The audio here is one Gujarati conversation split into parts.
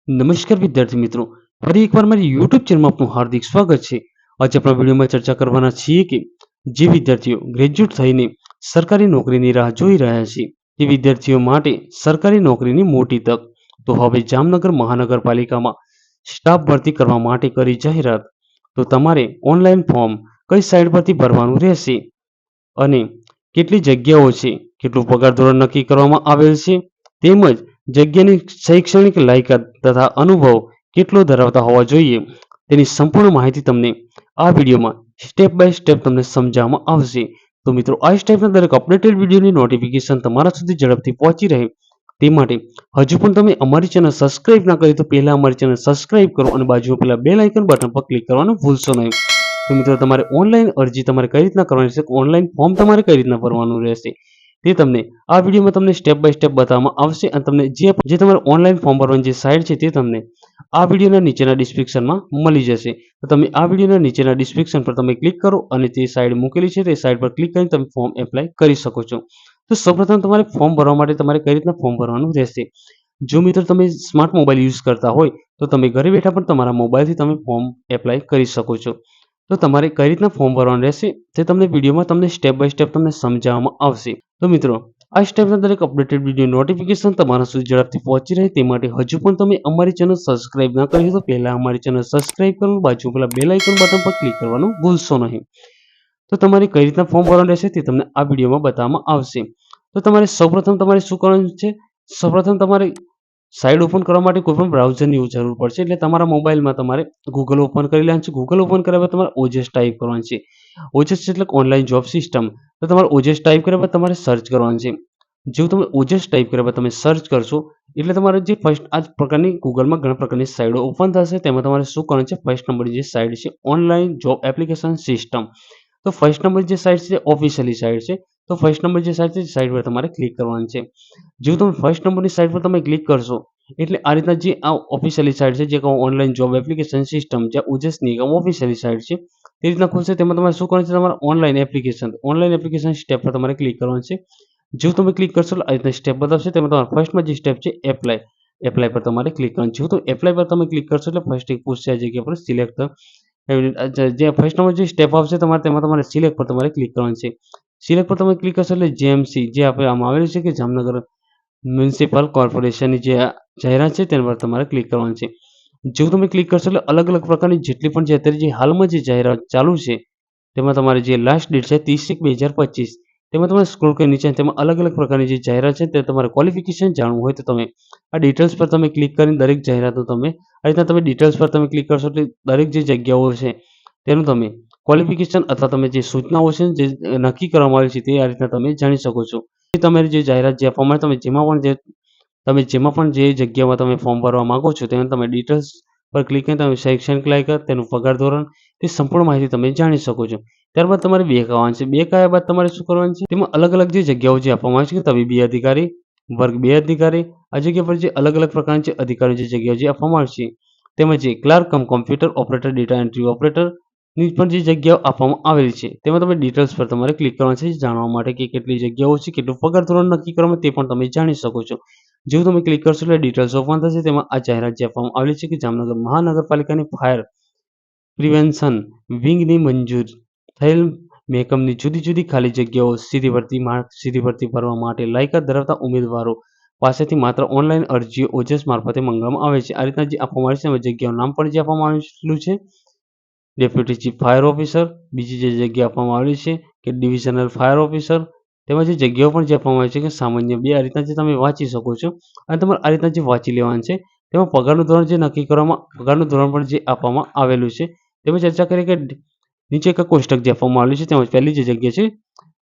નમસ્કાર વિદ્યાર્થી મિત્રો, ફરી એકવાર મારી યુટ્યુબ ચેનલમાં આપનું હાર્દિક સ્વાગત છે. આજે આપણા વિડીયોમાં ચર્ચા કરવાના છીએ કે જે વિદ્યાર્થીઓ ગ્રેજ્યુએટ થઈને સરકારી નોકરીની રાહ જોઈ રહ્યા છે તે વિદ્યાર્થીઓ માટે સરકારી નોકરીની મોટી તક. તો હવે જામનગર મહાનગરપાલિકામાં સ્ટાફ ભરતી કરવા માટે કરી જાહેરાત. તો તમારે ઓનલાઈન ફોર્મ કઈ સાઇટ પરથી ભરવાનું રહેશે અને કેટલી જગ્યાઓ છે, કેટલું પગાર ધોરણ નક્કી કરવામાં આવેલ છે, તેમજ જગ્યાની શૈક્ષણિક લાયકાત તથા અનુભવ કેટલો ધરાવતા હોવા જોઈએ તેની સંપૂર્ણ માહિતી તમને આ વિડીયોમાં સ્ટેપ બાય સ્ટેપ તમને સમજાવવામાં આવશે. તો મિત્રો, આ ટાઈપના દરેક અપડેટેડ વિડીયોની નોટિફિકેશન તમારા સુધી ઝડપથી પહોંચી રહે તે માટે હજુ પણ તમે અમારી ચેનલ સબસ્ક્રાઇબ ના કરી તો પહેલા અમારી ચેનલ સબસ્ક્રાઇબ કરો અને બાજુમાં પેલા બેલ આઇકન બટન પર ક્લિક કરવાનું ભૂલશો નહીં. તો મિત્રો, તમારે ઓનલાઈન અરજી તમારે કઈ રીતના કરવાની છે, ઓનલાઈન ફોર્મ તમારે કઈ રીતના ભરવાનું રહેશે તે તમને આ વિડીયોમાં તમને સ્ટેપ બાય સ્ટેપ બતાવવામાં આવશે. અને તમને જે તમારે ઓનલાઈન ફોર્મ ભરવાની જે સાઇટ છે તે તમને આ વિડીયોના નીચેના ડિસ્ક્રિપ્શનમાં મળી જશે. તો તમે આ વિડીયોના નીચેના ડિસ્ક્રિપ્શન પર તમે ક્લિક કરો અને તે સાઇટ મૂકેલી છે તે સાઇટ પર ક્લિક કરીને તમે ફોર્મ એપ્લાય કરી શકો છો. તો સૌપ્રથમ તમારે ફોર્મ ભરવા માટે તમારે કઈ રીતના ફોર્મ ભરવાનું રહેશે. જો મિત્રો તમે સ્માર્ટ મોબાઈલ યુઝ કરતા હોય તો તમે ઘરે બેઠા પણ તમારા મોબાઈલથી તમે ફોર્મ એપ્લાય કરી શકો છો. તો તમારે કઈ રીતના ફોર્મ ભરવાનું રહેશે તે તમને વિડીયોમાં તમને સ્ટેપ બાય સ્ટેપ તમને સમજાવવામાં આવશે. તો મિત્રો, આ સ્ટેપના દરેક અપડેટેડ વિડીયો નોટિફિકેશન તમારા સુધી ઝડપથી પહોંચી રહે તે માટે હજુ પણ તમે અમારી ચેનલ સબસ્ક્રાઇબ ના કરી તો પહેલા અમારી ચેનલ સબસ્ક્રાઇબ કરવાનું, બાજુ પેલા બેલ આઇકન બટન પર ક્લિક કરવાનું ભૂલશો નહીં. તો તમારે કઈ રીતના ફોર્મ ભરવાનું રહેશે તે તમને આ વિડીયોમાં બતાવવામાં આવશે. તો તમારે સૌપ્રથમ તમારે શું કરવાનું છે, સૌપ્રથમ તમારે સાઇટ ઓપન કરવા માટે કોઈ પણ બ્રાઉઝરની જરૂર પડશે. એટલે તમારા મોબાઈલમાં તમારે ગૂગલ ઓપન કરી લેવાનું છે. ગૂગલ ઓપન કર્યા બાદ તમારે ઓજસ ટાઈપ કરવાનું છે. ઓજસ એટલે ઓનલાઈન જોબ સિસ્ટમ. તો તમારે ઓજસ ટાઈપ કર્યા બાદ તમારે સર્ચ કરવાનું છે. જેવું તમે ઓજસ ટાઈપ કર્યા બાદ તમે સર્ચ કરશો એટલે તમારે જે ફર્સ્ટ આ પ્રકારની ગૂગલમાં ઘણા પ્રકારની સાઇટો ઓપન થશે. તેમાં તમારે શું કરવાનું છે, ફર્સ્ટ નંબરની જે સાઇટ છે ઓનલાઈન જોબ એપ્લિકેશન સિસ્ટમ. તો ફર્સ્ટ નંબર જે સાઇટ છે ઓફિશિયલી સાઇટ છે. તો ફર્સ્ટ નંબર જે સાઇટ છે સાઇટ પર તમારે ક્લિક કરવાનું છે. જેવું તમે ફર્સ્ટ નંબરની સાઇટ પર તમે ક્લિક કરશો એટલે આ રીતના જે આ ઓફિશિયલી સાઇટ છે, જે ઓનલાઈન જોબ એપ્લિકેશન સિસ્ટમ, જ્યાં ઓજસની ઓફિશિયલી સાઇટ છે તે રીતના ખુલશે. તેમાં તમારે શું કરવાનું છે, તમારે ઓનલાઈન એપ્લિકેશન સ્ટેપ પર તમારે ક્લિક કરવાનું છે. જો તમે ક્લિક કરશો એટલે આ રીતના સ્ટેપ બતાવશે. તેમાં તમારા ફર્સ્ટમાં જે સ્ટેપ છે એપ્લાય પર તમારે ક્લિક કરવાનું છે. તો એપ્લાય પર તમે ક્લિક કરશો એટલે ફર્સ્ટ એક પૂછશે આ જગ્યા પર સિલેક્ટ જે ફર્સ્ટ નંબર જે સ્ટેપ આવશે તમારે તેમાં તમારે સિલેક્ટ પર તમારે ક્લિક કરવાનું છે. સિલેક્ટ પર તમે ક્લિક કરશો એટલે જેએમસી જે આપણે આમાં આવેલું છે કે જામનગર મ્યુનિસિપલ કોર્પોરેશનની જે જાહેરાત છે તેના પર તમારે ક્લિક કરવાનું છે. જેવું તમે ક્લિક કરશો એટલે અલગ અલગ પ્રકારની જેટલી પણ જે અત્યારે જે હાલમાં જે જાહેરાત ચાલુ છે તેમાં તમારે જે લાસ્ટ ડેટ છે 30/1/2025 તેમાં તમારે સ્ક્રોલ કરી નીચે તેમાં અલગ અલગ પ્રકારની જે જાહેરાત છે તે તમારે ક્વોલિફિકેશન જાણવું હોય તો તમે આ ડિટેલ્સ પર તમે ક્લિક કરીને દરેક જાહેરાતો તમે આ રીતના તમે ડિટેલ્સ પર તમે ક્લિક કરશો એટલે દરેક જે જગ્યાઓ છે તેનું તમે ક્વોલિફિકેશન અથવા તમે જે સૂચનાઓ છે જે નક્કી કરવામાં આવી છે તે આ રીતના તમે જાણી શકો છો. તમારી જે જાહેરાત જે આપવામાં આવે તમે જેમાં પણ જે જગ્યામાં તમે ફોર્મ ભરવા માંગો છો તેમાં તમે ડિટેલ્સ પર ક્લિક કરીને તમે શૈક્ષણિક લાયકાત, તેનું પગાર ધોરણ તે સંપૂર્ણ માહિતી તમે જાણી શકો છો. ત્યારબાદ તમારે બેક આવવાનું છે. બેક આવ્યા બાદ તમારે શું કરવાનું છે, તેમાં અલગ અલગ જે જગ્યાઓ જે આપવામાં આવે છે કે તબીબી અધિકારી, વર્ગ 2 અધિકારી, આ જગ્યા પર જે અલગ અલગ પ્રકારની જે અધિકારીઓ જે જગ્યાઓ જે આપવામાં આવે છે તેમાં જે ક્લાર્ક કમ computer operator, data entry operator ની પણ જે જગ્યાઓ આપવામાં આવેલી છે તેમાં તમે ડિટેલ્સ પર તમારે ક્લિક કરવાનું છે જાણવા માટે કે કેટલી જગ્યાઓ છે, કેટલું પગાર ધોરણ નક્કી કરવામાં તે પણ તમે જાણી શકો છો. જેવું તમે ક્લિક કરશો એટલે ડિટેલ્સ ઓપન થશે. તેમાં આ જાહેરાત જે આપવામાં આવેલી છે કે જામનગર મહાનગરપાલિકાની ફાયર પ્રિવેન્શન વિંગની મંજૂર થયેલ મહેકમની જુદી જુદી ખાલી જગ્યાઓ સીધી ભરતી ભરવા માટે લાયકાત ધરાવતા ઉમેદવારો પાસેથી માત્ર ઓનલાઈન અરજીઓ ઓજસ મારફતે મંગાવવામાં આવે છે. આ રીતના જે આપવામાં આવે છે એમાં જગ્યાનું નામ પણ જે આપવામાં આવેલું છે ડેપ્યુટી ચીફ ફાયર ઓફિસર, બીજી જે જગ્યા આપવામાં આવેલી છે કે ડિવિઝનલ ફાયર ઓફિસર, તેમાં જે જગ્યાઓ પણ જે આપવામાં આવી છે કે સામાન્ય 2 આ રીતના જે તમે વાંચી શકો છો. અને તમારે આ રીતના જે વાંચી લેવાનું છે તેમાં પગારનું ધોરણ જે નક્કી કરવામાં પગારનું ધોરણ પણ જે આપવામાં આવેલું છે તેમાં ચર્ચા કરીએ કે નીચે એક કોષ્ટક જે આપવામાં આવેલું છે તેમાં પહેલી જે જગ્યા છે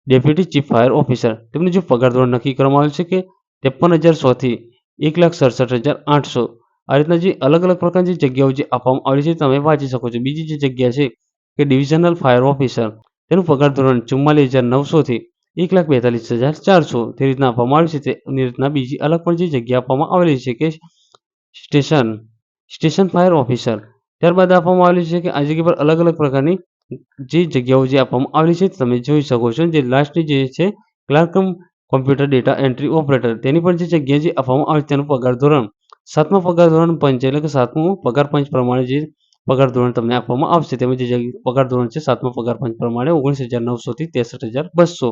ડેપ્યુટી ચીફ ફાયર ઓફિસર, તેમનું જે પગાર ધોરણ નક્કી કરવામાં આવેલું છે કે 53,100 થી 1,67,800. આ રીતના જે અલગ અલગ પ્રકારની જે જગ્યાઓ જે આપવામાં આવેલી છે તમે વાંચી શકો છો. બીજી જે જગ્યા છે કે ડિવિઝનલ ફાયર ઓફિસર, તેનું પગાર ધોરણ 44,900 થી 1,42,400 તે રીતના આપવામાં આવ્યું છે. તેની રીતના બીજી અલગ પણ જે જગ્યા આપવામાં આવેલી છે કે સ્ટેશન ફાયર ઓફિસર. ત્યારબાદ આપવામાં આવેલી છે કે આ જગ્યા પર અલગ અલગ પ્રકારની જે જગ્યાઓ જે આપવામાં આવેલી છે તમે જોઈ શકો છો. જે લાસ્ટની જે છે ક્લાર્ક કમ કોમ્પ્યુટર ડેટા એન્ટ્રી ઓપરેટર, તેની પણ જે જગ્યા જે આપવામાં આવે તેનું પગાર ધોરણ 7મા પગાર ધોરણ પંચ એટલે કે 7મું પગાર પંચ પ્રમાણે જે પગાર ધોરણ તમને આપવામાં આવશે. તેમાં જે પગાર ધોરણ છે 7મા પગાર પંચ પ્રમાણે 19,900 થી 63,200.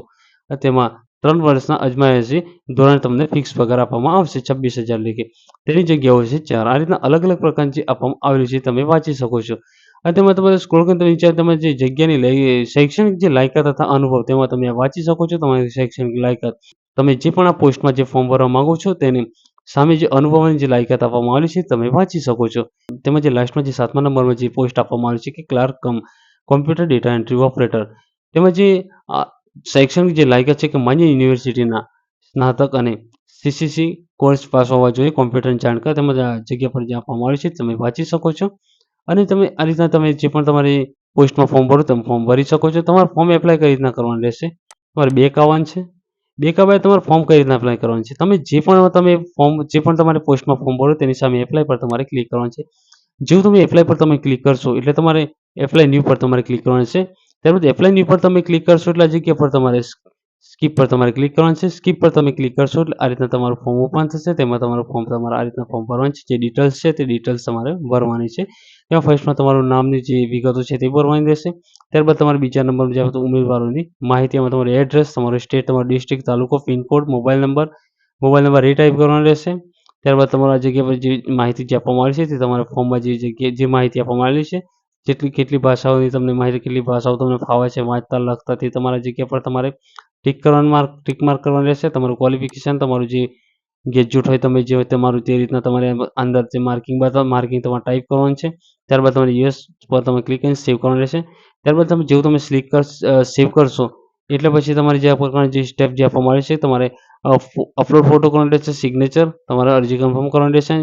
તેમાં 3 વર્ષના અજમાયશી ધોરણે તમને ફિક્સ પગાર આપવામાં આવશે 26,000 લેખે. તેની જગ્યાઓ છે 4. આ રીતના અલગ-અલગ પ્રકારની જે આપવામાં આવેલી છે તમે વાંચી શકો છો. અને તેમાં તમારે સ્ક્રોલ કરીને નીચે તમે જે જગ્યાની શૈક્ષણિક જે લાયકાત તથા અનુભવ તેમાં તમે વાંચી શકો છો તમારી શૈક્ષણિક લાયકાત. તમે જે પણ આ પોસ્ટમાં જે ફોર્મ ભરવા માંગો છો તેની સામે જે અનુભવની જે લાયકાત આપવામાં આવેલી છે તમે વાંચી શકો છો. તેમાં જે લાસ્ટમાં જે 7મા નંબરમાં જે પોસ્ટ આપવામાં આવી છે કે ક્લાર્ક કમ કોમ્પ્યુટર ડેટા એન્ટ્રી ઓપરેટર. તેમાં જે શૈક્ષણિક જે લાયકાત છે કે માન્ય યુનિવર્સિટીના સ્નાતક અને સીસીસી કોર્સ પાસ હોવા જોઈએ, કોમ્પ્યુટરની જાણકાર. તેમજ આ જગ્યા પર જે આપવામાં આવી છે તમે વાંચી શકો છો. અને તમે આ રીતના તમે જે પણ તમારી પોસ્ટમાં ફોર્મ ભરો તમે ફોર્મ ભરી શકો છો. તમારે ફોર્મ એપ્લાય કઈ રીતના કરવાનું રહેશે, તમારે બેક આવવાનું છે. બેક આવે તમારે ફોર્મ કઈ રીતના એપ્લાય કરવાનું છે, તમે જે પણ તમારે પોસ્ટમાં ફોર્મ ભરો તેની સામે એપ્લાય પર તમારે ક્લિક કરવાનું છે. જેવું તમે એપ્લાય પર તમે ક્લિક કરશો એટલે તમારે એપ્લાય ન્યૂ પર તમારે ક્લિક કરવાનું છે. ત્યારબાદ એપ્લાય ન્યૂ પર તમે ક્લિક કરશો એટલે આ જગ્યા પર તમારે સ્કીપ પર તમારે ક્લિક કરવાનું છે. સ્કીપ પર તમે ક્લિક કરશો એટલે આ રીતના તમારું ફોર્મ ઓપન થશે. તેમાં તમારું ફોર્મ તમારે આ રીતના ફોર્મ ભરવાનું છે. જે ડિટેલ્સ છે તે ડિટેલ્સ તમારે ભરવાની છે. તેમાં ફર્સ્ટમાં તમારું નામની જે વિગતો છે તે ભરવાની રહેશે. ત્યારબાદ તમારે બીજા નંબરમાં જાવ તો ઉમેદવારોની માહિતીમાં તમારું એડ્રેસ, તમારું સ્ટેટ, તમારો ડિસ્ટ્રિક્ટ, તાલુકો, પિનકોડ, મોબાઈલ નંબર એ ટાઈપ કરવાનો રહેશે. ત્યારબાદ તમારે આ જગ્યા પર જે માહિતી જે આપવામાં આવી છે તે તમારા ફોર્મમાં જે માહિતી આપવામાં આવેલી છે કેટલી ભાષાઓની તમને માહિતી, કેટલી ભાષાઓ તમને ફાવે છે વાંચતા લખતા, તે તમારા જગ્યા પર તમારે ટિક માર્ક કરવાનું રહેશે. તમારું ક્વોલિફિકેશન, તમારું જે ગ્રેજ્યુએટ હોય તમે જે હોય તમારું તે રીતના તમારે અંદર જે માર્કિંગ તમારે ટાઈપ કરવાનું છે. ત્યારબાદ તમારે યસ પર તમે ક્લિક કરીને સેવ કરવાનું રહેશે. ત્યારબાદ જેવું તમે સેવ કરશો એટલે પછી તમારી જે આ પ્રકારની જે સ્ટેપ જે આપવામાં આવે છે તમારે અપલોડ ફોટો કરવાનો રહેશે, સિગ્નેચર, તમારે અરજી કન્ફર્મ કરવાની રહેશે.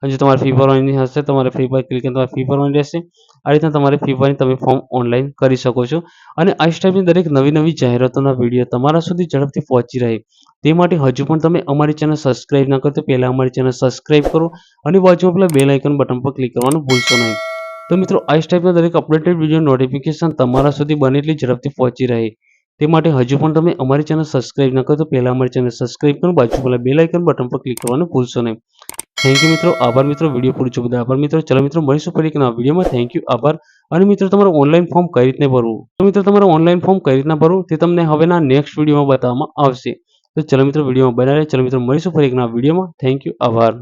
અને જો તમારે ફી ભરવાની હશે તમારે ફી પર ક્લિક કરીને તમારે ફી ભરવાની રહેશે. આ રીતના તમારે ફી ભરીને તમે ફોર્મ ઓનલાઈન કરી શકો છો. અને આ ટાઈપની દરેક નવી જાહેરાતોના વિડીયો તમારા સુધી ઝડપથી પહોંચી રહે તે માટે હજુ પણ તમે અમારી ચેનલ સબસ્ક્રાઇબ ન કરો તો પહેલાં અમારી ચેનલ સબસ્ક્રાઇબ કરો અને બાજુમાં પેલા બેલ આઇકન બટન પર ક્લિક કરવાનું ભૂલશો નહીં. તો મિત્રો આ ટાઈપના દરેક અપડેટેડ વિડીયો નોટિફિકેશન તમારા સુધી બને એટલી ઝડપથી પહોંચી રહે તે માટે હજુ પણ તમે અમારી ચેનલ સબસ્ક્રાઇબ ન કરો તો પહેલાં અમારી ચેનલ સબસ્ક્રાઇબ કરો, બાજુ પેલા બેલ આઇકન બટન પર ક્લિક કરવાનું ભૂલશો નહીં. થેન્ક યુ મિત્રો, આભાર મિત્રો. વિડીયો પૂરું જોવા બદલ આભાર મિત્રો. ચલો મિત્રો મળીશું ફરી એક નવા વિડીયોમાં. થેન્ક યુ, આભાર. અને મિત્રો તમારું ઓનલાઈન ફોર્મ કઈ રીતે ભરવું, તો મિત્રો તમારું ઓનલાઈન ફોર્મ કઈ રીતના ભરવું તે તમને હવેના નેક્સ્ટ વિડીયોમાં બતાવવામાં આવશે. તો ચલો મિત્રો વિડીયોમાં બનાવી ચલો મિત્રો મળીશું ફરી એક નવા વિડીયોમાં. થેન્ક યુ, આભાર.